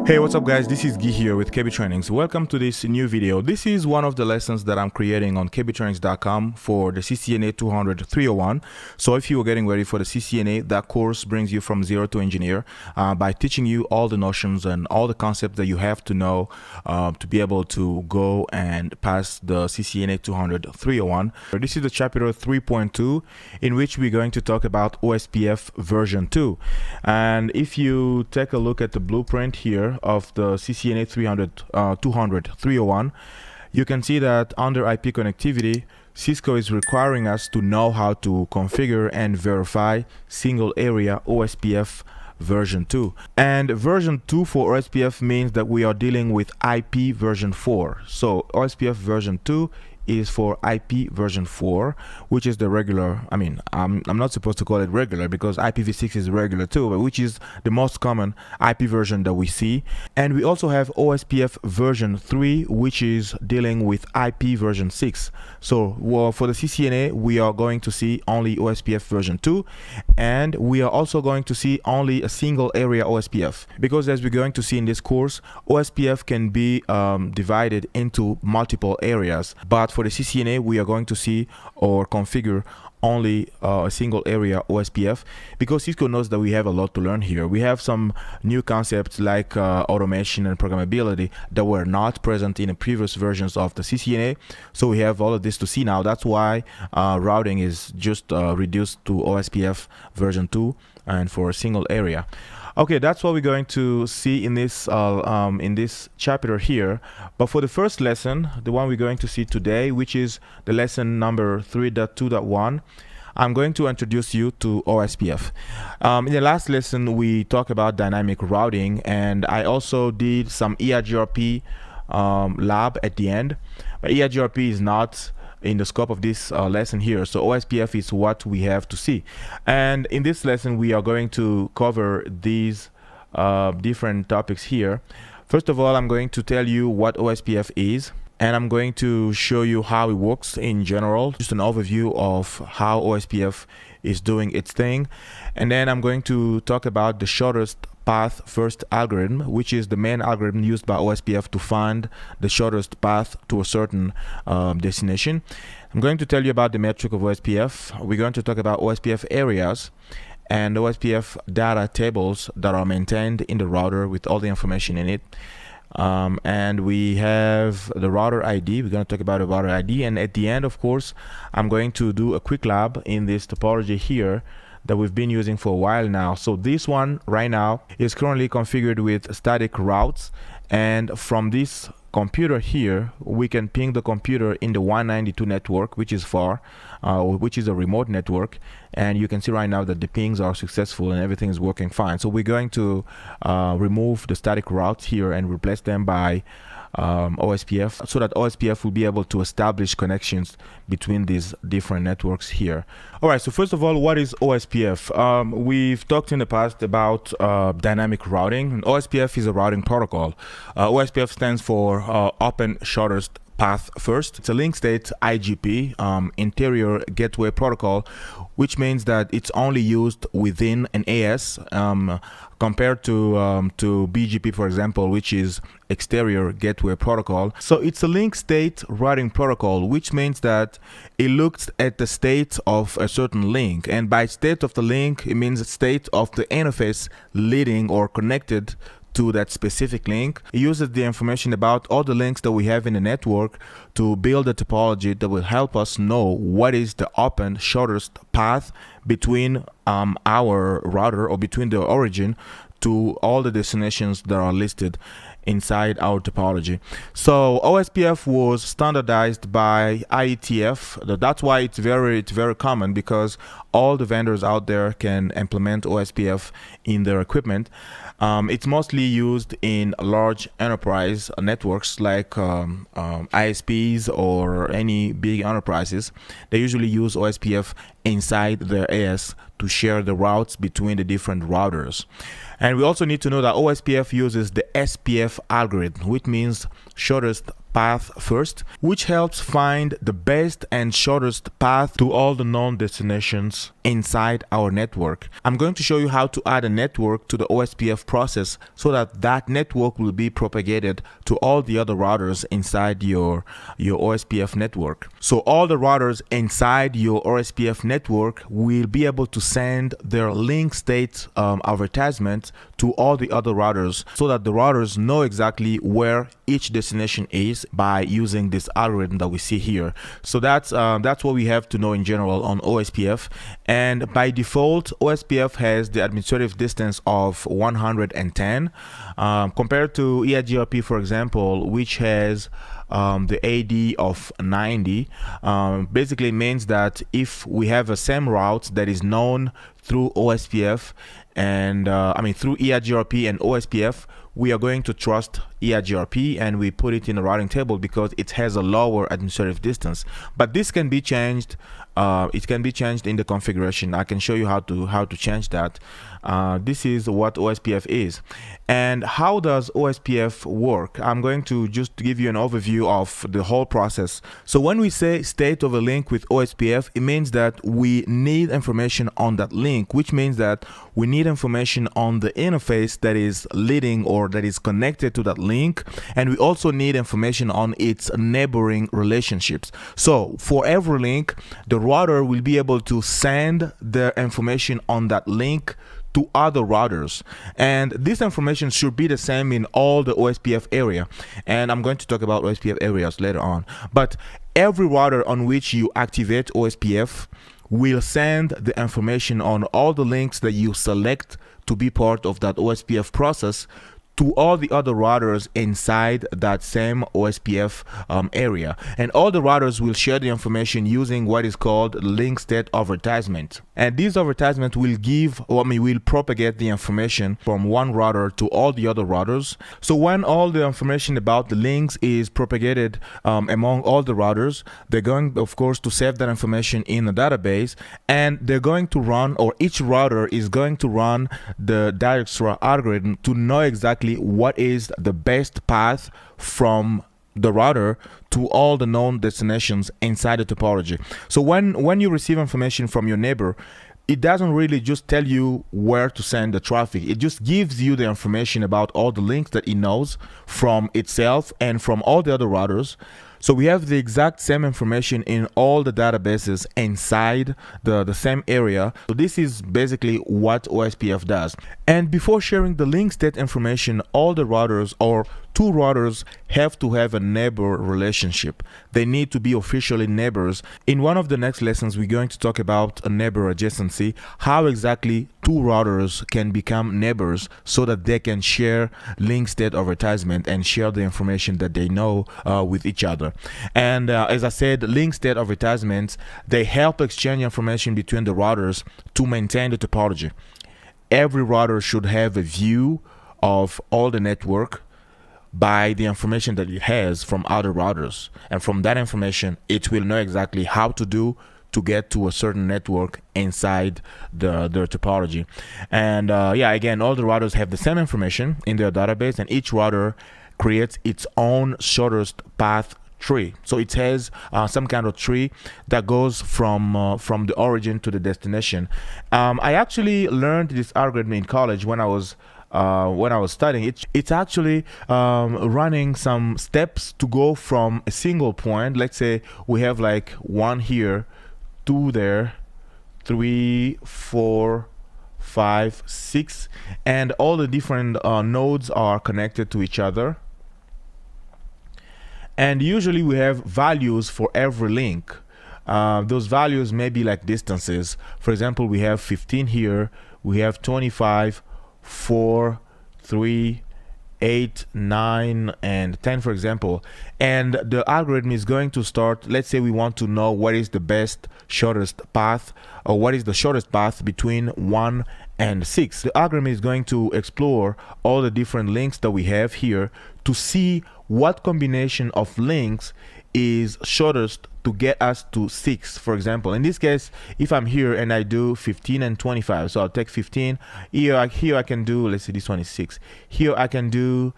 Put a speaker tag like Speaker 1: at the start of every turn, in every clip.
Speaker 1: Hey, what's up guys, this is Guy here with KB Trainings. Welcome to this new video. This is one of the lessons that I'm creating on kbtrainings.com for the CCNA 200 301. So if you are getting ready for the CCNA, that course brings you from zero to engineer by teaching you all the notions and all the concepts that you have to know to be able to go and pass the CCNA 200 301. This is the chapter 3.2 in which we're going to talk about OSPF version 2. And if you take a look at the blueprint here of the CCNA 200 301, you can see that under IP connectivity, Cisco is requiring us to know how to configure and verify single area OSPF version 2. And version 2 for OSPF means that we are dealing with IP version 4. So OSPF version 2 is for IP version 4, which is the regular. I'm not supposed to call it regular because IPv6 is regular too, but which is the most common IP version that we see. And we also have OSPF version 3, which is dealing with IP version 6. So for the CCNA, we are going to see only OSPF version 2, and we are also going to see only a single area OSPF, because as we're going to see in this course, OSPF can be divided into multiple areas, but for the CCNA, we are going to see or configure only a single area OSPF, because Cisco knows that we have a lot to learn here. We have some new concepts like automation and programmability that were not present in the previous versions of the CCNA. So we have all of this to see now. That's why routing is just reduced to OSPF version 2 and for a single area. Okay, that's what we're going to see in this chapter here. But for the first lesson, the one we're going to see today, which is the lesson number 3.2.1, I'm going to introduce you to OSPF. In the last lesson, we talked about dynamic routing, and I also did some EIGRP lab at the end. But EIGRP is not in the scope of this lesson here, so OSPF is what we have to see. And in this lesson, we are going to cover these different topics here. First of all, I'm going to tell you what OSPF is, and I'm going to show you how it works in general, just an overview of how OSPF is doing its thing. And then I'm going to talk about the shortest path first algorithm, which is the main algorithm used by OSPF to find the shortest path to a certain destination. I'm going to tell you about the metric of OSPF. We're going to talk about OSPF areas and OSPF data tables that are maintained in the router with all the information in it. And we have the router ID. We're going to talk about the router ID, and at the end, of course, I'm going to do a quick lab in this topology here that we've been using for a while now. So this one right now is currently configured with static routes, and from this computer here we can ping the computer in the 192 network, which is far, which is a remote network, and you can see right now that the pings are successful and everything is working fine. So we're going to remove the static routes here and replace them by OSPF, so that OSPF will be able to establish connections between these different networks here. Alright, so first of all, what is OSPF? We've talked in the past about dynamic routing, and OSPF is a routing protocol. OSPF stands for Open Shortest Path First. It's a link state IGP, interior gateway protocol, which means that it's only used within an AS, compared to BGP, for example, which is exterior gateway protocol. So it's a link state routing protocol, which means that it looks at the state of a certain link, and by state of the link, it means the state of the interface leading or connected to that specific link. It uses the information about all the links that we have in the network to build a topology that will help us know what is the open shortest path between our router, or between the origin to all the destinations that are listed inside our topology. So OSPF was standardized by IETF. That's why it's very common, because all the vendors out there can implement OSPF in their equipment. It's mostly used in large enterprise networks like ISPs or any big enterprises. They usually use OSPF inside their AS to share the routes between the different routers. And we also need to know that OSPF uses the SPF algorithm, which means shortest path first, which helps find the best and shortest path to all the known destinations inside our network. I'm going to show you how to add a network to the OSPF process so that that network will be propagated to all the other routers inside your OSPF network. So all the routers inside your OSPF network will be able to send their link state advertisement to all the other routers so that the routers know exactly where each destination is by using this algorithm that we see here. So that's what we have to know in general on OSPF. And by default, OSPF has the administrative distance of 110 compared to EIGRP, for example, which has the AD of 90. Basically means that if we have a same route that is known through OSPF and through EIGRP and OSPF, we are going to trust EIGRP and we put it in the routing table because it has a lower administrative distance. But this can be changed. It can be changed in the configuration. I can show you how to change that. This is what OSPF is. And how does OSPF work? I'm going to just give you an overview of the whole process. So when we say state of a link with OSPF, it means that we need information on that link, which means that we need information on the interface that is leading or that is connected to that link. And we also need information on its neighboring relationships. So for every link, the router will be able to send the information on that link to other routers, and this information should be the same in all the OSPF area, and I'm going to talk about OSPF areas later on. But every router on which you activate OSPF will send the information on all the links that you select to be part of that OSPF process to all the other routers inside that same OSPF area. And all the routers will share the information using what is called link state advertisement. And these advertisements will will propagate the information from one router to all the other routers. So when all the information about the links is propagated among all the routers, they're going, of course, to save that information in a database, and they're going to run, or each router is going to run the Dijkstra algorithm to know exactly what is the best path from the router to all the known destinations inside the topology. So when you receive information from your neighbor, it doesn't really just tell you where to send the traffic. It just gives you the information about all the links that it knows from itself and from all the other routers. So we have the exact same information in all the databases inside the same area. So this is basically what OSPF does. And before sharing the link state information, all the routers, or two routers, have to have a neighbor relationship. They need to be officially neighbors. In one of the next lessons, we're going to talk about a neighbor adjacency, how exactly two routers can become neighbors so that they can share link state advertisement and share the information that they know with each other. And as I said, link state advertisements, they help exchange information between the routers to maintain the topology. Every router should have a view of all the network by the information that it has from other routers, and from that information it will know exactly how to do to get to a certain network inside the topology. And again, all the routers have the same information in their database, and each router creates its own shortest path tree. So it has some kind of tree that goes from the origin to the destination. I actually learned this algorithm in college when I was studying. It's actually running some steps to go from a single point. Let's say we have like 1 here, 2 there, 3, 4, 5, 6, and all the different nodes are connected to each other. And usually we have values for every link. Those values may be like distances. For example, we have 15 here, we have 25, 4, 3, 8, 9, and 10, for example. And the algorithm is going to start, let's say we want to know what is the best shortest path, or what is the shortest path between 1 and 6. The algorithm is going to explore all the different links that we have here to see what combination of links is shortest to get us to 6. For example, in this case, if I'm here and I do 15 and 25, so I'll take 15 here I can do, let's say this one is 6, here I can do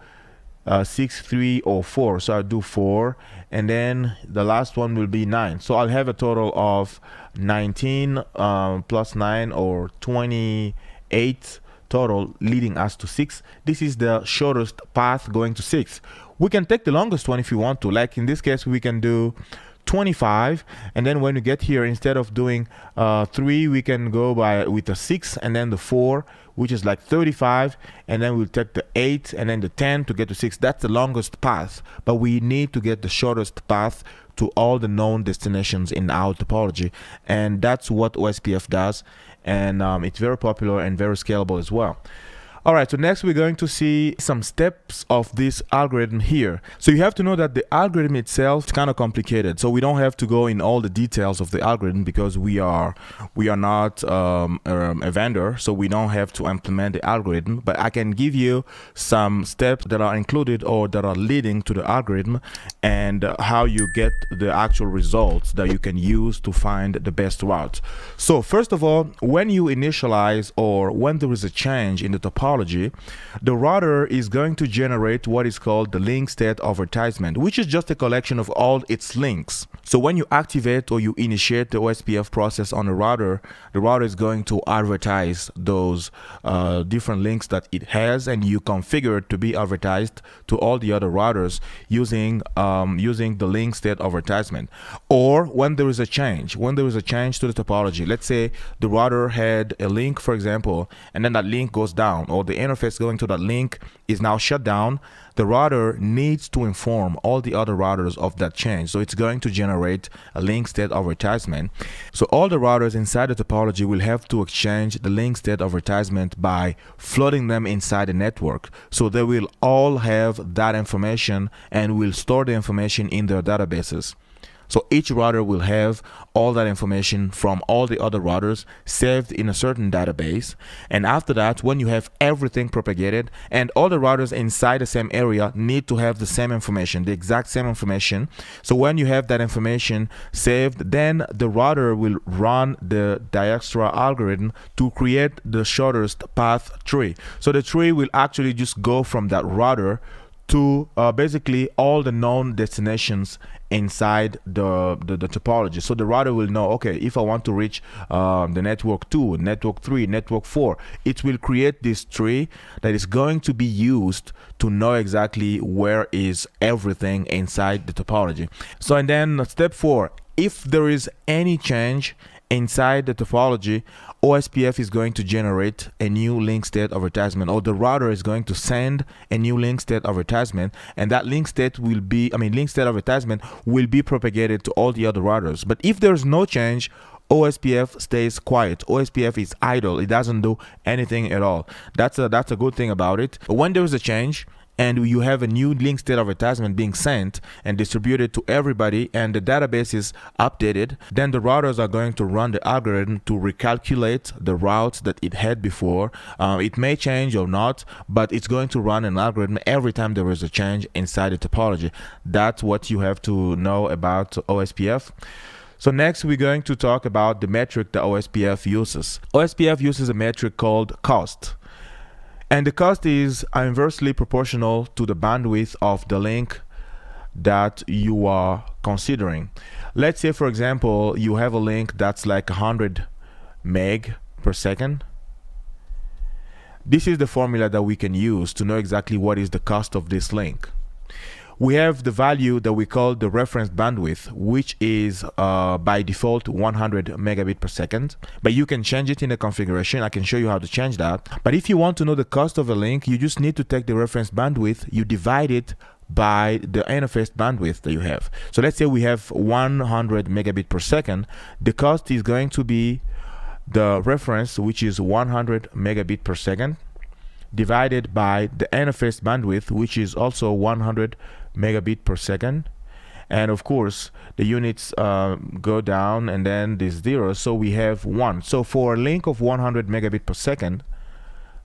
Speaker 1: 6, 3, or 4. So I'll do 4, and then the last one will be 9. So I'll have a total of 19 plus 9, or 28 total, leading us to 6. This is the shortest path going to 6. We can take the longest one if you want to. Like in this case, we can do 25, and then when we get here, instead of doing 3, we can go with the 6 and then the 4, which is like 35, and then we'll take the 8 and then the 10 to get to 6. That's the longest path, but we need to get the shortest path to all the known destinations in our topology, and that's what OSPF does, and it's very popular and very scalable as well. All right, so next we're going to see some steps of this algorithm here. So you have to know that the algorithm itself is kind of complicated. So we don't have to go in all the details of the algorithm because we are not a vendor, so we don't have to implement the algorithm. But I can give you some steps that are included or that are leading to the algorithm, and how you get the actual results that you can use to find the best route. So first of all, when you initialize or when there is a change in the topology, the router is going to generate what is called the link state advertisement, which is just a collection of all its links. So when you activate or you initiate the OSPF process on the router is going to advertise those different links that it has, and you configure it to be advertised to all the other routers using the link state advertisement. Or when there is a change to the topology, let's say the router had a link, for example, and then that link goes down, or the interface going to that link is now shut down, the router needs to inform all the other routers of that change. So it's going to generate a link state advertisement. So all the routers inside the topology will have to exchange the link state advertisement by flooding them inside the network. So they will all have that information and will store the information in their databases. So each router will have all that information from all the other routers saved in a certain database. And after that, when you have everything propagated, and all the routers inside the same area need to have the same information, the exact same information. So when you have that information saved, then the router will run the Dijkstra algorithm to create the shortest path tree. So the tree will actually just go from that router to basically all the known destinations inside the topology. So the router will know, okay, if I want to reach the network 2, network 3, network 4, it will create this tree that is going to be used to know exactly where is everything inside the topology. So, and then step 4, if there is any change inside the topology, OSPF is going to generate a new link state advertisement, or the router is going to send a new link state advertisement, and that link state advertisement will be propagated to all the other routers. But if there's no change, OSPF stays quiet. OSPF is idle. It doesn't do anything at all. That's a good thing about it. When there is a change and you have a new link state advertisement being sent and distributed to everybody, and the database is updated, then the routers are going to run the algorithm to recalculate the routes that it had before. It may change or not, but it's going to run an algorithm every time there is a change inside the topology. That's what you have to know about OSPF. So next we're going to talk about the metric that OSPF uses. OSPF uses a metric called cost. And the cost is inversely proportional to the bandwidth of the link that you are considering. Let's say, for example, you have a link that's like 100 meg per second. This is the formula that we can use to know exactly what is the cost of this link. We have the value that we call the reference bandwidth, which is by default 100 megabit per second, but you can change it in the configuration. I can show you how to change that. But if you want to know the cost of a link, you just need to take the reference bandwidth, you divide it by the interface bandwidth that you have. So let's say we have 100 megabit per second. The cost is going to be the reference, which is 100 megabit per second, divided by the interface bandwidth, which is also 100 megabit per second. And of course the units go down, and then this 0, so we have 1. So for a link of 100 megabit per second,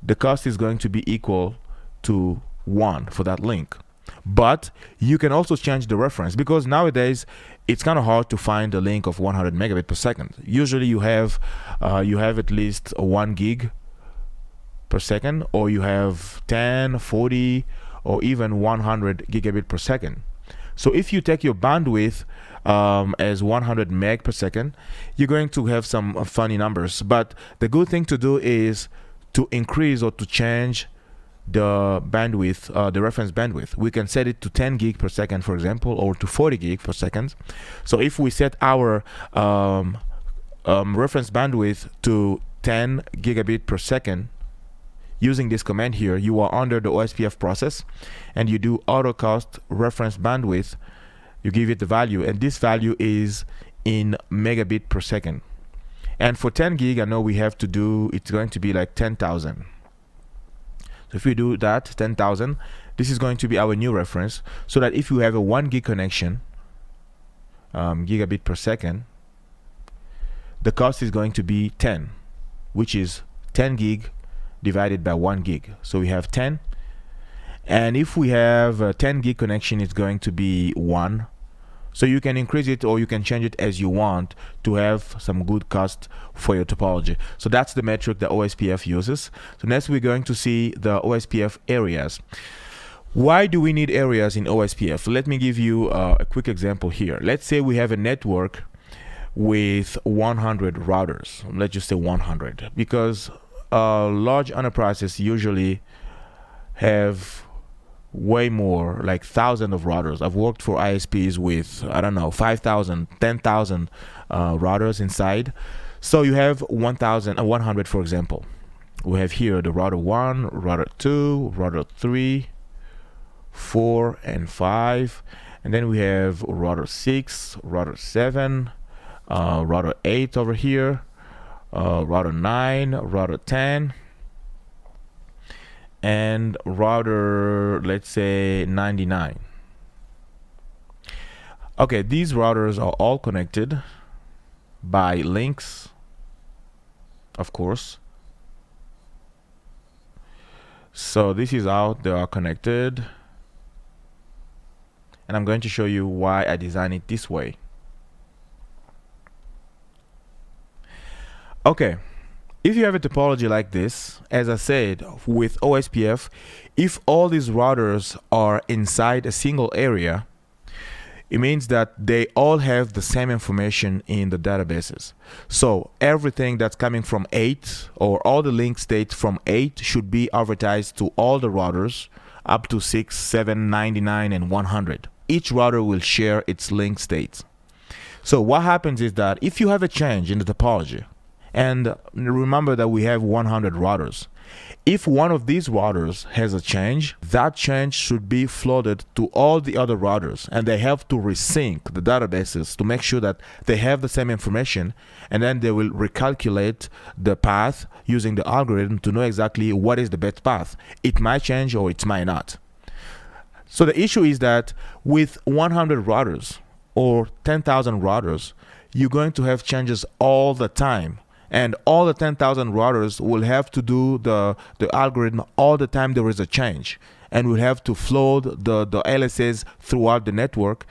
Speaker 1: the cost is going to be equal to 1 for that link. But you can also change the reference, because nowadays it's kind of hard to find a link of 100 megabit per second. Usually you have at least 1 gig per second, or you have 10, 40, or even 100 gigabit per second. So if you take your bandwidth as 100 meg per second, you're going to have some funny numbers. But the good thing to do is to increase or to change the bandwidth, the reference bandwidth. We can set it to 10 gig per second, for example, or to 40 gig per second. So if we set our reference bandwidth to 10 gigabit per second, using this command here, you are under the OSPF process and you do AutoCast reference bandwidth. You give it the value, and this value is in megabit per second. And for 10 gig, I know we have to do, it's going to be like 10,000. So if we do that, 10,000, this is going to be our new reference, so that if you have a 1 gig connection, gigabit per second, the cost is going to be 10, which is 10 gig divided by 1 gig. So we have 10. And if we have a 10 gig connection, it's going to be 1. So you can increase it or you can change it as you want to have some good cost for your topology. So that's the metric that OSPF uses. So next we're going to see the OSPF areas. Why do we need areas in OSPF? Let me give you a quick example here. Let's say we have a network with 100 routers. Let's just say 100, because large enterprises usually have way more, like thousands of routers. I've worked for ISPs with, I don't know, 5,000, 10,000 routers inside. So you have 100, for example. We have here the router 1, router 2, router 3, 4, and 5. And then we have router 6, router 7, router 8 over here, router 9, router 10, and router, let's say 99. Okay, these routers are all connected by links, of course. So this is how they are connected, and I'm going to show you why I designed it this way. Okay, if you have a topology like this, as I said, with OSPF, if all these routers are inside a single area, it means that they all have the same information in the databases. So everything that's coming from 8, or all the link states from 8, should be advertised to all the routers up to 6, 7, 99, and 100. Each router will share its link states. So what happens is that if you have a change in the topology, and remember that we have 100 routers. If one of these routers has a change, that change should be flooded to all the other routers, and they have to resync the databases to make sure that they have the same information, and then they will recalculate the path using the algorithm to know exactly what is the best path. It might change or it might not. So the issue is that with 100 routers or 10,000 routers, you're going to have changes all the time. And all the 10,000 routers will have to do the algorithm all the time there is a change. And we'll have to flood the LSAs throughout the network.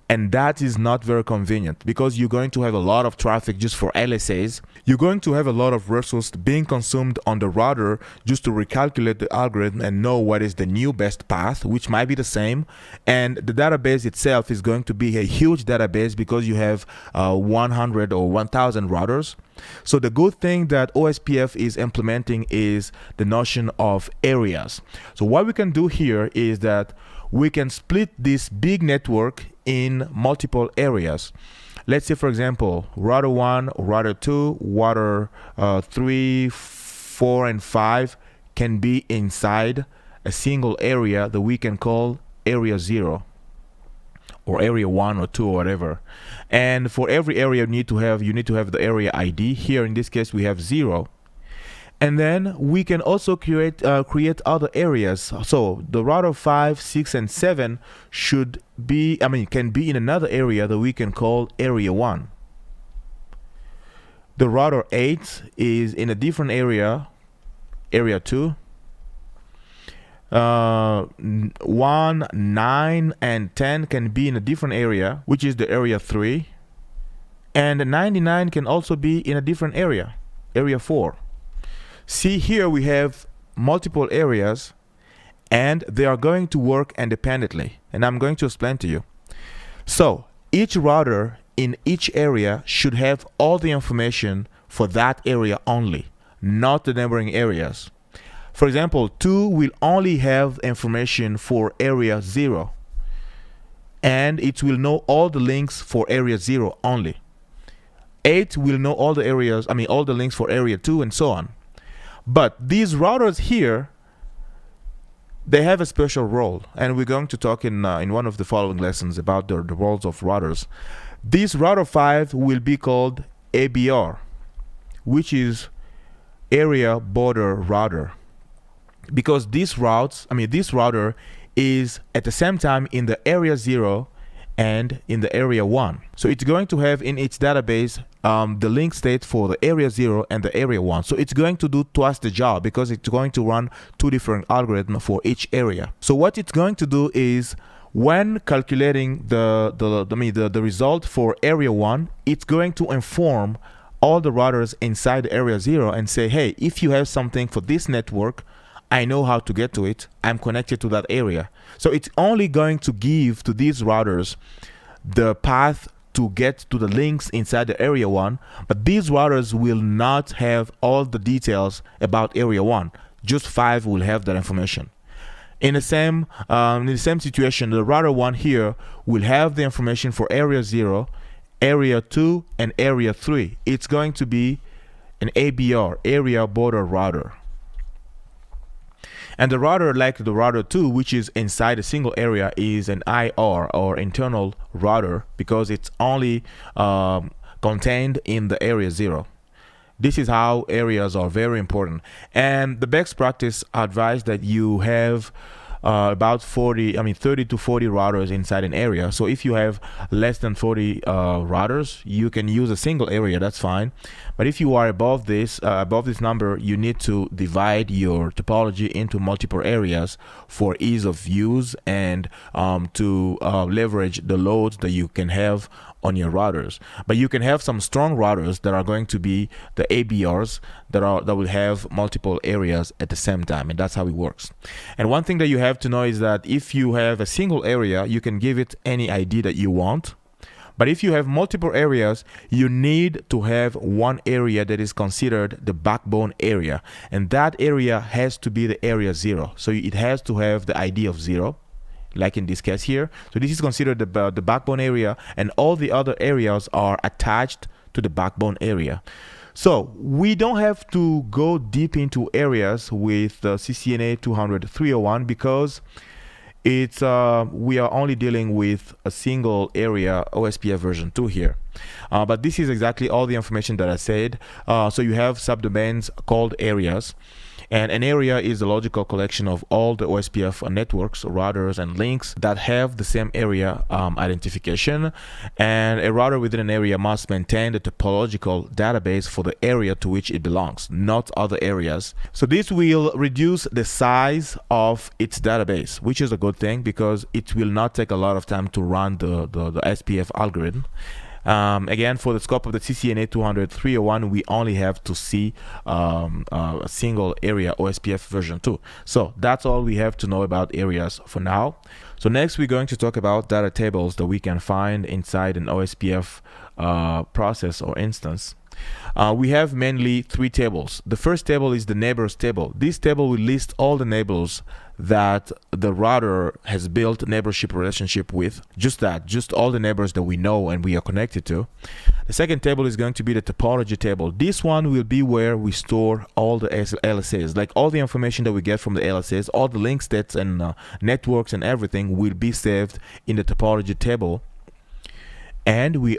Speaker 1: And that is not very convenient, because you're going to have a lot of traffic just for LSAs. You're going to have a lot of resources being consumed on the router just to recalculate the algorithm and know what is the new best path, which might be the same. And the database itself is going to be a huge database because you have 100 or 1,000 routers. So the good thing that OSPF is implementing is the notion of areas. So what we can do here is that we can split this big network in multiple areas. Let's say, for example, router 1, router 2, router 3, 4, and 5 can be inside a single area that we can call area 0 or area 1 or 2 or whatever. And for every area you need to have the area ID. Here in this case we have 0. And then we can also create other areas. So the router 5, 6, and 7 can be in another area that we can call area 1. The router 8 is in a different area, area 2. 1, 9, and 10 can be in a different area, which is the area 3. And 99 can also be in a different area, area 4. See, here we have multiple areas, and they are going to work independently, and I'm going to explain to you. So each router in each area should have all the information for that area only, not the neighboring areas. For example, 2 will only have information for area 0, and it will know all the links for area 0 only. 8 will know all the areas, all the links for area 2, and so on. But these routers here, they have a special role, and we're going to talk in one of the following lessons about the roles of routers. This router 5 will be called ABR, which is Area Border Router, because this router is at the same time in the area 0 and in the area 1. So it's going to have in its database the link state for the area 0 and the area 1. So it's going to do twice the job because it's going to run 2 different algorithms for each area. So what it's going to do is, when calculating the result for area 1, it's going to inform all the routers inside area 0 and say, hey, if you have something for this network, I know how to get to it. I'm connected to that area. So it's only going to give to these routers the path to get to the links inside the area 1, but these routers will not have all the details about area 1. Just 5 will have that information. In the same situation, the router 1 here will have the information for area 0, area 2, and area 3. It's going to be an ABR, Area Border Router. And the router, like the router 2, which is inside a single area, is an IR, or internal router, because it's only contained in the area 0. This is how areas are very important. And the best practice advice that you have about 30 to 40 routers inside an area. So if you have less than 40 routers, you can use a single area, that's fine. But if you are above this number, you need to divide your topology into multiple areas for ease of use and to leverage the loads that you can have on your routers. But you can have some strong routers that are going to be the ABRs that will have multiple areas at the same time, and that's how it works. And one thing that you have to know is that if you have a single area, you can give it any ID that you want. But if you have multiple areas, you need to have one area that is considered the backbone area, and that area has to be the area 0. So it has to have the ID of 0, like in this case here. So this is considered the backbone area, and all the other areas are attached to the backbone area. So we don't have to go deep into areas with the CCNA 200.301 because it's we are only dealing with a single area OSPF version 2 here. But this is exactly all the information that I said. So you have subdomains called areas. And an area is a logical collection of all the OSPF networks, routers, and links that have the same area identification. And a router within an area must maintain the topological database for the area to which it belongs, not other areas. So this will reduce the size of its database, which is a good thing because it will not take a lot of time to run the SPF algorithm. Again, for the scope of the CCNA 200.301, we only have to see a single area OSPF version 2. So that's all we have to know about areas for now. So next we're going to talk about data tables that we can find inside an OSPF process or instance. We have mainly 3 tables. The first table is the neighbors table. This table will list all the neighbors that the router has built a neighborship relationship with. Just all the neighbors that we know and we are connected to. The second table is going to be the topology table. This one will be where we store all the LSAs, like all the information that we get from the LSAs, all the link stats and networks and everything will be saved in the topology table. And we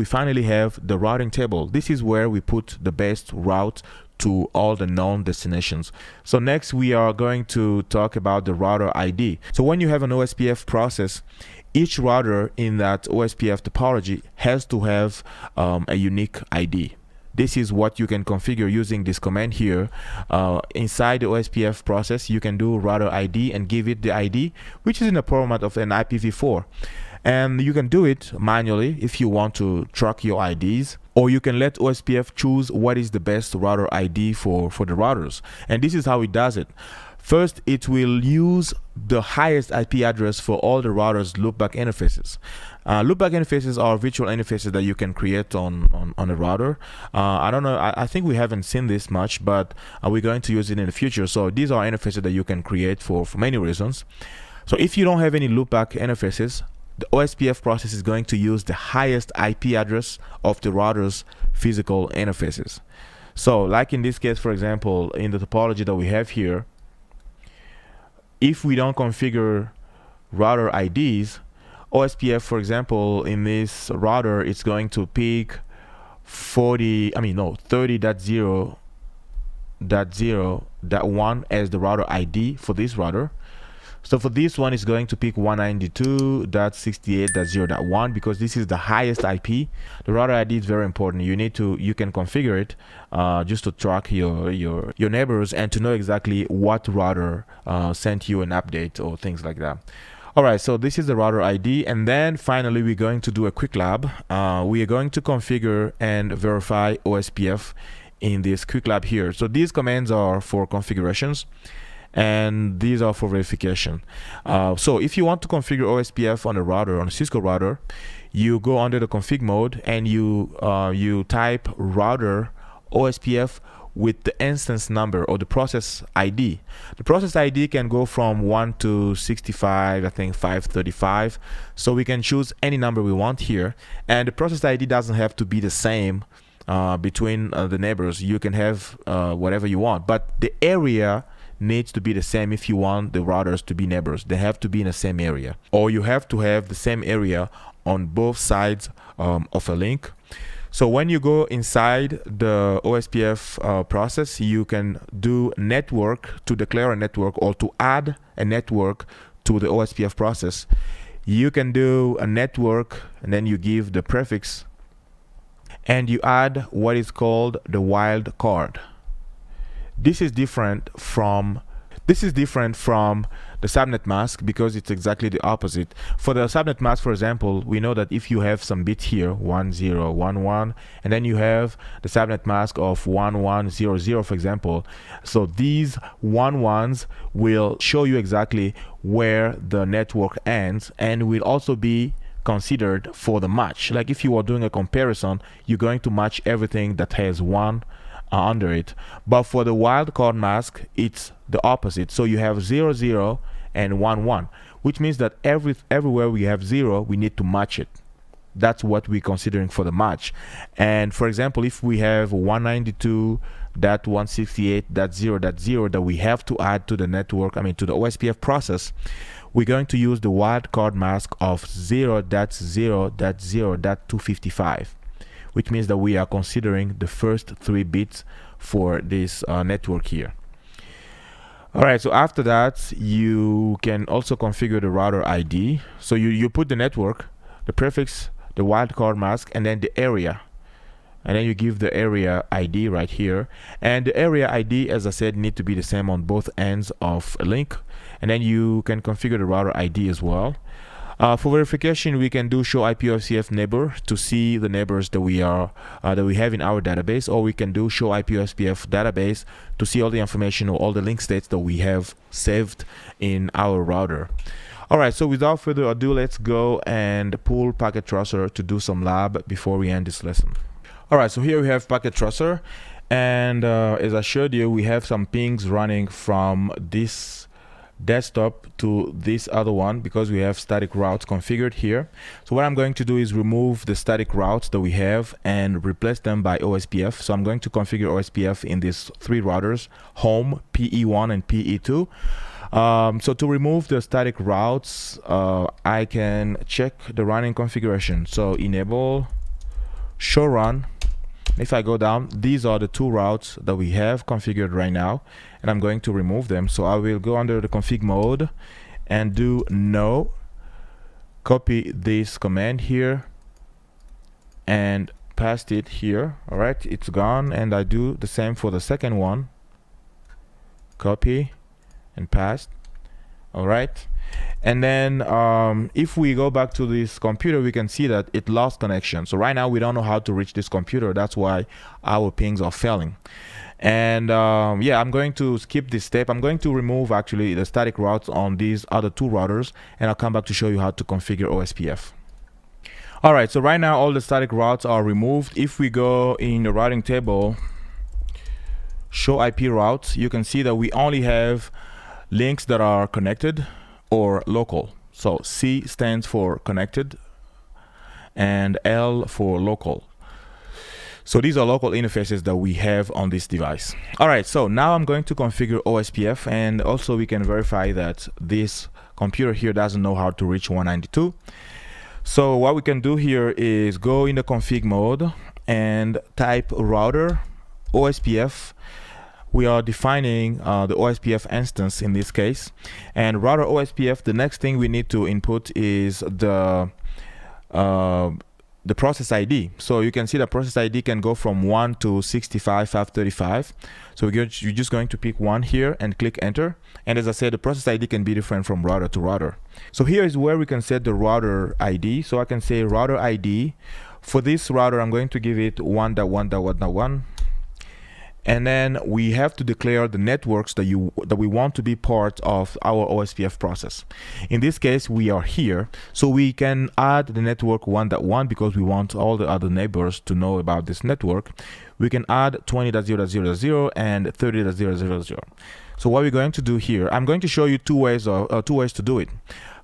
Speaker 1: finally have the routing table. This is where we put the best route to all the known destinations. So next we are going to talk about the router ID. So when you have an OSPF process, each router in that OSPF topology has to have a unique ID. This is what you can configure using this command here. Inside the OSPF process, you can do router ID and give it the ID, which is in the format of an IPv4. And you can do it manually if you want to track your IDs, or you can let OSPF choose what is the best router ID for the routers. And this is how it does it. First, it will use the highest IP address for all the routers loopback interfaces. Loopback interfaces are virtual interfaces that you can create on a router. I don't know, I think we haven't seen this much, but we're going to use it in the future. So these are interfaces that you can create for many reasons. So if you don't have any loopback interfaces, the OSPF process is going to use the highest IP address of the router's physical interfaces. So like in this case, for example, in the topology that we have here, if we don't configure router IDs, OSPF, for example, in this router, it's going to pick 30.0.0.1 as the router ID for this router. So for this one, it's going to pick 192.68.0.1 because this is the highest IP. The router ID is very important. You can configure it just to track your neighbors and to know exactly what router sent you an update or things like that. All right, so this is the router ID, and then finally we're going to do a quick lab. We are going to configure and verify OSPF in this quick lab here. So these commands are for configurations, and these are for verification. So if you want to configure OSPF on a router, on a Cisco router, you go under the config mode and you type router OSPF with the instance number or the process ID. The process ID can go from 1 to 65, I think 535. So we can choose any number we want here. And the process ID doesn't have to be the same between the neighbors. You can have whatever you want, but the area needs to be the same if you want the routers to be neighbors. They have to be in the same area, or you have to have the same area on both sides of a link. So when you go inside the OSPF process, you can do network to declare a network or to add a network to the OSPF process. You can do a network and then you give the prefix and you add what is called the wild card. This is different from the subnet mask because it's exactly the opposite. For the subnet mask, for example, we know that if you have some bit here, 1011, and then you have the subnet mask of 1100, for example, so these 11s will show you exactly where the network ends and will also be considered for the match. Like if you are doing a comparison, you're going to match everything that has one under it. But for the wildcard mask, it's the opposite. So you have 00 and 11, which means that everywhere we have 0, we need to match it. That's what we're considering for the match. And for example, if we have 192.168.0.0 that we have to add to the network, to the OSPF process, we're going to use the wildcard mask of 0.0.0.255. which means that we are considering the first 3 bits for this network here. All right, so after that, you can also configure the router ID. So you put the network, the prefix, the wildcard mask, and then the area. And then you give the area ID right here. And the area ID, as I said, need to be the same on both ends of a link. And then you can configure the router ID as well. For verification, we can do show IPOSPF neighbor to see the neighbors that we have in our database, or we can do show IPOSPF database to see all the information or all the link states that we have saved in our router. All right, so without further ado, let's go and pull Packet Tracer to do some lab before we end this lesson. All right, so here we have Packet Tracer, and as I showed you, we have some pings running from this desktop to this other one because we have static routes configured here. So what I'm going to do is remove the static routes that we have and replace them by OSPF. So I'm going to configure OSPF in these 3 routers, home, PE1 and PE2. So to remove the static routes, I can check the running configuration. So enable show run. If I go down, these are the 2 routes that we have configured right now, and I'm going to remove them. So I will go under the config mode and do no, copy this command here and paste it here. All right, it's gone. And I do the same for the second one, copy and paste. All right. And then if we go back to this computer, we can see that it lost connection. So right now we don't know how to reach this computer. That's why our pings are failing. And yeah, I'm going to skip this step. I'm going to remove actually the static routes on these other two routers, and I'll come back to show you how to configure OSPF. All right, so right now all the static routes are removed. If we go in the routing table, show IP routes, you can see that we only have links that are connected or local. So C stands for connected and L for local. So these are local interfaces that we have on this device. All right, so now I'm going to configure OSPF, and also we can verify that this computer here doesn't know how to reach 192. So what we can do here is go in the config mode and type router OSPF. We are defining the OSPF instance in this case, and router OSPF, the next thing we need to input is the process ID. So you can see the process ID can go from 1 to 65,535. So you're just going to pick one here and click enter. And as I said, the process ID can be different from router to router. So here is where we can set the router ID. So I can say router ID. For this router, I'm going to give it 1.1.1.1. And then we have to declare the networks that we want to be part of our OSPF process. In this case, we are here, so we can add the network 1.1 because we want all the other neighbors to know about this network. We can add 20.0.0.0 and 30.0.0.0. So what we're going to do here, I'm going to show you two ways to do it.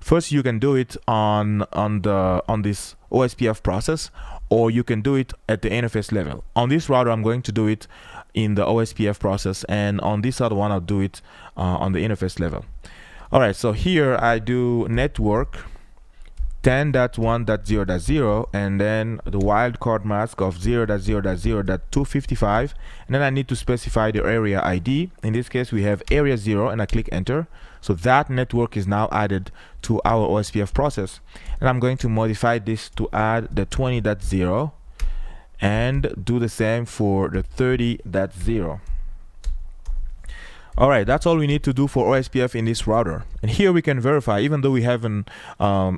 Speaker 1: First, you can do it on this OSPF process, or you can do it at the interface level. On this router, I'm going to do it in the OSPF process, and on this other one I'll do it on the interface level. All right, so here I do network 10.1.0.0 and then the wildcard mask of 0.0.0.255, and then I need to specify the area ID. In this case we have area 0, and I click enter. So that network is now added to our OSPF process, and I'm going to modify this to add the 20.0 and do the same for the 30.0. All right, that's all we need to do for OSPF in this router. And here we can verify, even though we haven't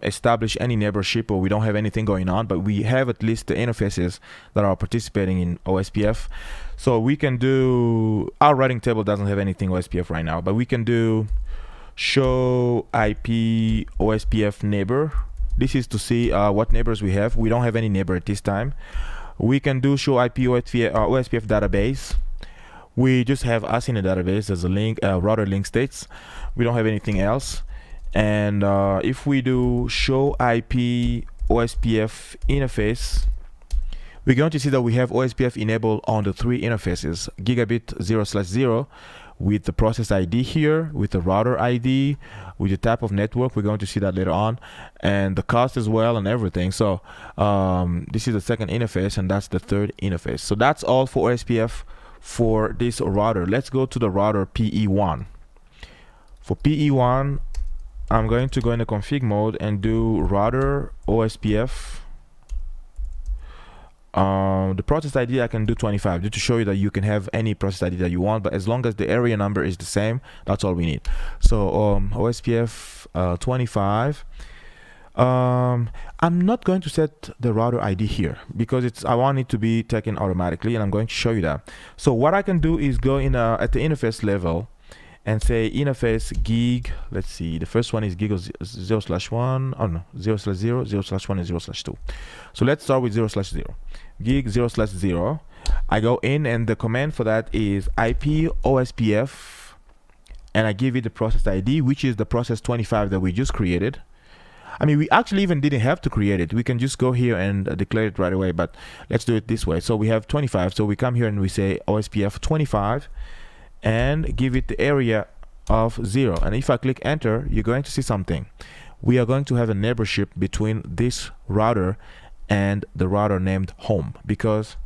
Speaker 1: established any neighborship or we don't have anything going on, but we have at least the interfaces that are participating in OSPF. So we can do, our routing table doesn't have anything OSPF right now, but we can do show IP OSPF neighbor. This is to see what neighbors we have. We don't have any neighbor at this time. We can do show IP OSPF database. We just have us in the database as a link, router link states. We don't have anything else. And if we do show IP OSPF interface, we're going to see that we have OSPF enabled on the three interfaces: gigabit 0/0 with the process ID here, with the router ID, with the type of network. We're going to see that later on, and the cost as well, and everything. So this is the second interface, and that's the third interface. So that's all for OSPF for this router. Let's go to the router PE1. For PE1, I'm going to go in the config mode and do router OSPF. The process ID I can do 25, just to show you that you can have any process ID that you want, but as long as the area number is the same, that's all we need. So OSPF 25. I'm not going to set the router ID here because I want it to be taken automatically, and I'm going to show you that. So what I can do is go in at the interface level and say interface gig. Let's see, the first one is gig 0/1. Oh no, 0/0, 0/1, and 0/2. So let's start with 0/0. Gig 0/0. I go in, and the command for that is IP OSPF, and I give it the process ID, which is the process 25 that we just created. I mean, we actually even didn't have to create it. We can just go here and declare it right away, but let's do it this way. So we have 25. So we come here and we say OSPF 25 and give it the area of 0. And if I click enter, you're going to see something. We are going to have a neighborship between this router and the router named home, because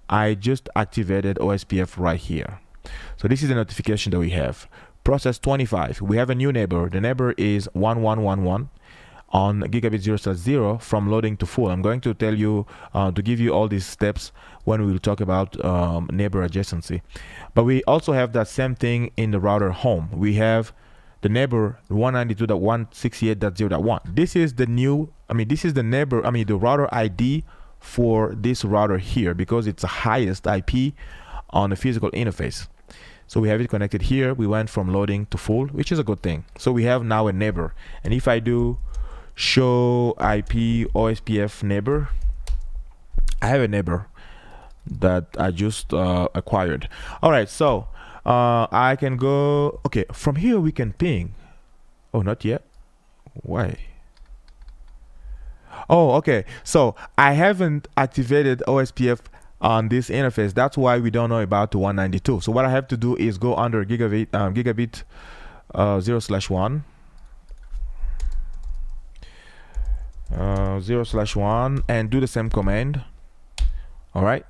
Speaker 1: I just activated OSPF right here. So this is the notification that we have. Process 25, we have a new neighbor. The neighbor is 1111 on gigabit 0/0 from loading to full. I'm going to tell you to give you all these steps when we will talk about neighbor adjacency. But we also have that same thing in the router home. We have the neighbor 192.168.0.1. This is the new, this is the neighbor, the router ID for this router here, because it's the highest IP on the physical interface. So we have it connected here. We went from loading to full, which is a good thing. So we have now a neighbor. And if I do show IP OSPF neighbor, I have a neighbor that I just acquired. All right, so I can go, okay, from here we can ping. Oh, not yet. Why? Oh, okay, so I haven't activated OSPF on this interface. That's why we don't know about the 192. So what I have to do is go under gigabit 0/1 0/1 and do the same command. All right,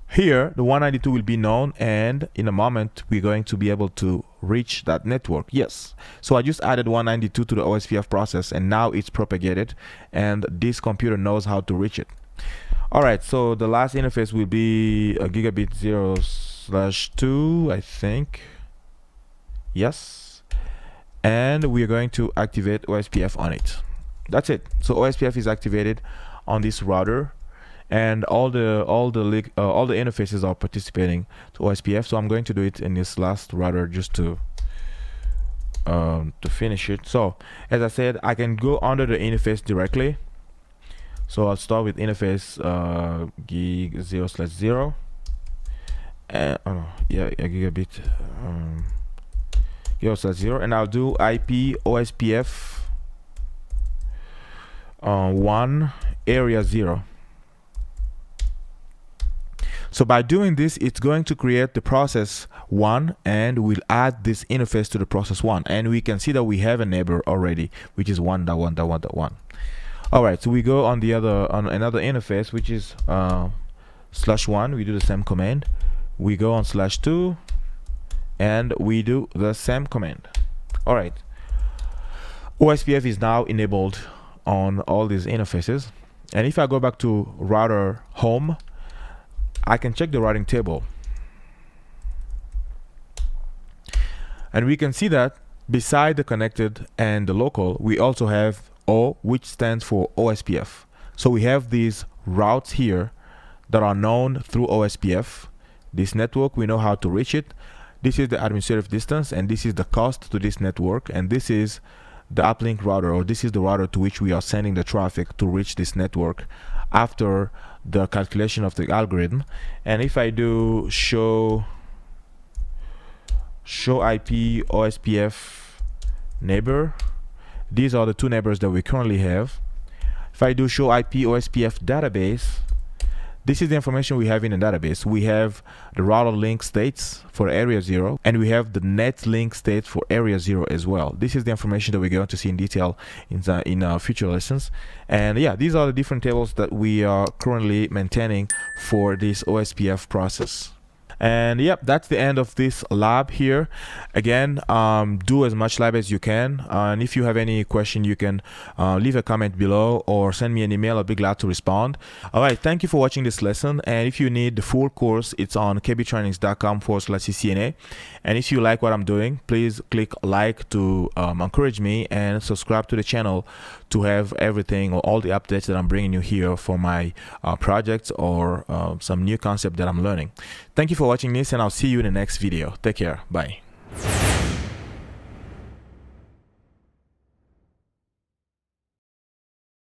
Speaker 1: here the 192 will be known, and in a moment we're going to be able to reach that network. Yes, so I just added 192 to the OSPF process, and now it's propagated and this computer knows how to reach it. All right, so the last interface will be a gigabit 0/2, I think. Yes, and we're going to activate OSPF on it. That's it. So OSPF is activated on this router, and all the interfaces are participating to OSPF. So I'm going to do it in this last router just to finish it. So as I said, I can go under the interface directly. So I'll start with interface gig 0/0 and gigabit 0/0, and I'll do IP OSPF 1 area 0. So by doing this, it's going to create the process 1, and we'll add this interface to the process 1, and we can see that we have a neighbor already, which is 1.1.1.1. All right, so we go on another interface, which is /1. We do the same command. We go on /2, and we do the same command. All right, OSPF is now enabled on all these interfaces, and if I go back to router home, I can check the routing table, and we can see that beside the connected and the local, we also have O, which stands for OSPF. So we have these routes here that are known through OSPF. This network, we know how to reach it. This is the administrative distance, and this is the cost to this network, and this is the uplink router, or this is the router to which we are sending the traffic to reach this network after the calculation of the algorithm. And if I do show IP OSPF neighbor, these are the two neighbors that we currently have. If I do show IP OSPF database, this is the information we have in the database. We have the router link states for area 0, and we have the net link states for area 0 as well. This is the information that we're going to see in detail in future lessons. And yeah, these are the different tables that we are currently maintaining for this OSPF process. And yep, that's the end of this lab here. Again, do as much lab as you can, and if you have any question, you can leave a comment below or send me an email. I'll be glad to respond. All right, thank you for watching this lesson, and if you need the full course, it's on kbtrainings.com/ccna. And if you like what I'm doing, please click like to encourage me, and subscribe to the channel to have everything or all the updates that I'm bringing you here for my projects or some new concept that I'm learning. Thank you for watching this, and I'll see you in the next video. Take care. Bye.